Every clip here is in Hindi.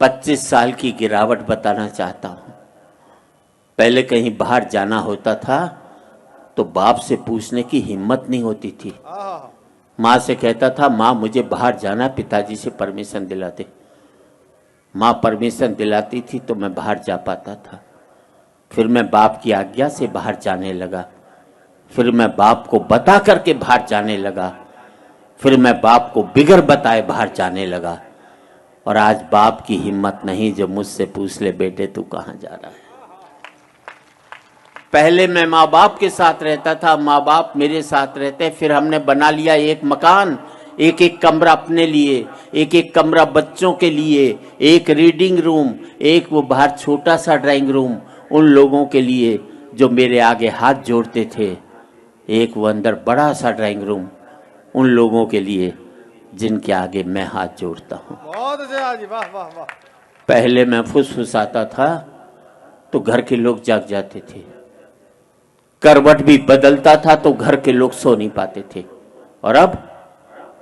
25 साल की गिरावट बताना चाहता हूं। पहले कहीं बाहर जाना होता था तो बाप से पूछने की हिम्मत नहीं होती थी। माँ से कहता था माँ मुझे बाहर जाना, पिताजी से परमिशन दिलाते। माँ परमिशन दिलाती थी तो मैं बाहर जा पाता था। फिर मैं बाप की आज्ञा से बाहर जाने लगा। फिर मैं बाप को बता करके बाहर जाने लगा। फिर मैं बाप को बिगर बताए बाहर जाने लगा। और आज बाप की हिम्मत नहीं जो मुझसे पूछ ले बेटे तू कहाँ जा रहा है। पहले मैं माँ बाप के साथ रहता था, माँ बाप मेरे साथ रहते। फिर हमने बना लिया एक मकान, एक एक कमरा अपने लिए, एक एक कमरा बच्चों के लिए, एक रीडिंग रूम, एक वो बाहर छोटा सा ड्राइंग रूम उन लोगों के लिए जो मेरे आगे हाथ जोड़ते थे, एक वो अंदर बड़ा सा ड्राइंग रूम उन लोगों के लिए जिनके आगे मैं हाथ जोड़ता हूँ। बहुत अच्छा जी, वाह वाह वाह। पहले मैं फुसफुसाता था तो घर के लोग जाग जाते थे, करवट भी बदलता था तो घर के लोग सो नहीं पाते थे। और अब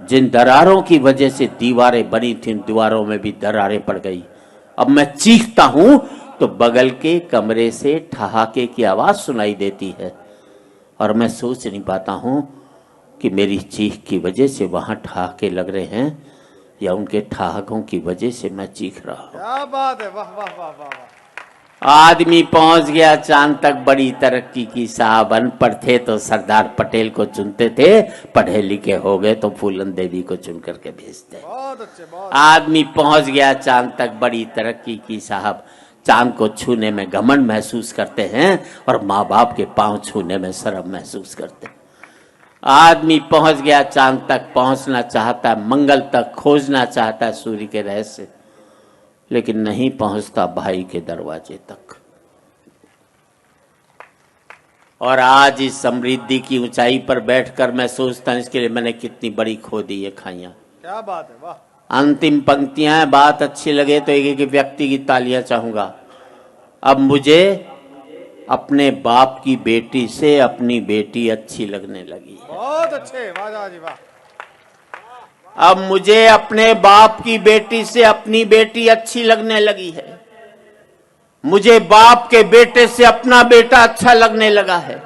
जिन दरारों की वजह से दीवारें बनी थी, दीवारों में भी दरारें पड़ गई। अब मैं चीखता हूं तो बगल के कमरे से ठहाके की आवाज सुनाई देती है और मैं सोच नहीं पाता हूं कि मेरी चीख की वजह से वहां ठहाके लग रहे हैं या उनके ठहाकों की वजह से मैं चीख रहा हूं। क्या बात है, वाह वाह वाह वाह वाह। आदमी पहुंच गया चांद तक, बड़ी तरक्की की साहब। अनपढ़ थे तो सरदार पटेल को चुनते थे, पढ़े लिखे हो गए तो फूलन देवी को चुन करके भेजते। बहुत अच्छे, बहुत आदमी पहुंच गया चांद तक, बड़ी तरक्की की साहब। चांद को छूने में घमंड महसूस करते हैं और माँ बाप के पांव छूने में शर्म महसूस करते हैं। आदमी पहुंच गया चांद तक, पहुंचना चाहता है, मंगल तक खोजना चाहता है सूर्य के रहस्य, लेकिन नहीं पहुंचता भाई के दरवाजे तक। और आज इस समृद्धि की ऊंचाई पर बैठकर मैं सोचता हूं इसके लिए मैंने कितनी बड़ी खो दी ये खाइयां। क्या बात है, वाह। अंतिम पंक्तियां हैं, बात अच्छी लगे तो एक एक व्यक्ति की तालियां चाहूंगा। अब मुझे अपने बाप की बेटी से अपनी बेटी अच्छी लगने लगी है। बहुत अच्छे, वाह जी वाह। अब मुझे अपने बाप की बेटी से अपनी बेटी अच्छी लगने लगी है। मुझे बाप के बेटे से अपना बेटा अच्छा लगने लगा है।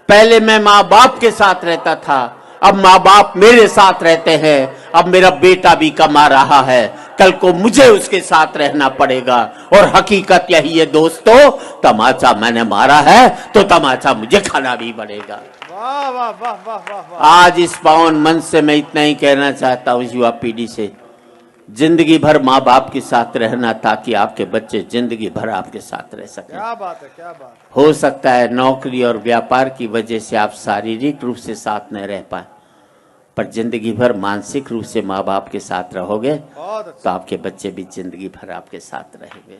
पहले मैं माँ बाप के साथ रहता था, अब माँ बाप मेरे साथ रहते हैं। अब मेरा बेटा भी कमा रहा है, कल को मुझे उसके साथ रहना पड़ेगा। और हकीकत यही है दोस्तों, तमाचा मैंने मारा है तो तमाचा मुझे खाना भी पड़ेगा। वाह वाह वाह वाह वाह वाह। आज इस पावन मन से मैं इतना ही कहना चाहता हूँ युवा पीढ़ी से, जिंदगी भर माँ बाप के साथ रहना ताकि आपके बच्चे जिंदगी भर आपके साथ रह सकें। क्या बात है, क्या बात है। हो सकता है नौकरी और व्यापार की वजह से आप शारीरिक रूप से साथ न रह पाए, पर जिंदगी भर मानसिक रूप से माँ बाप के साथ रहोगे बहुत अच्छा। तो आपके बच्चे भी जिंदगी भर आपके साथ रहेंगे।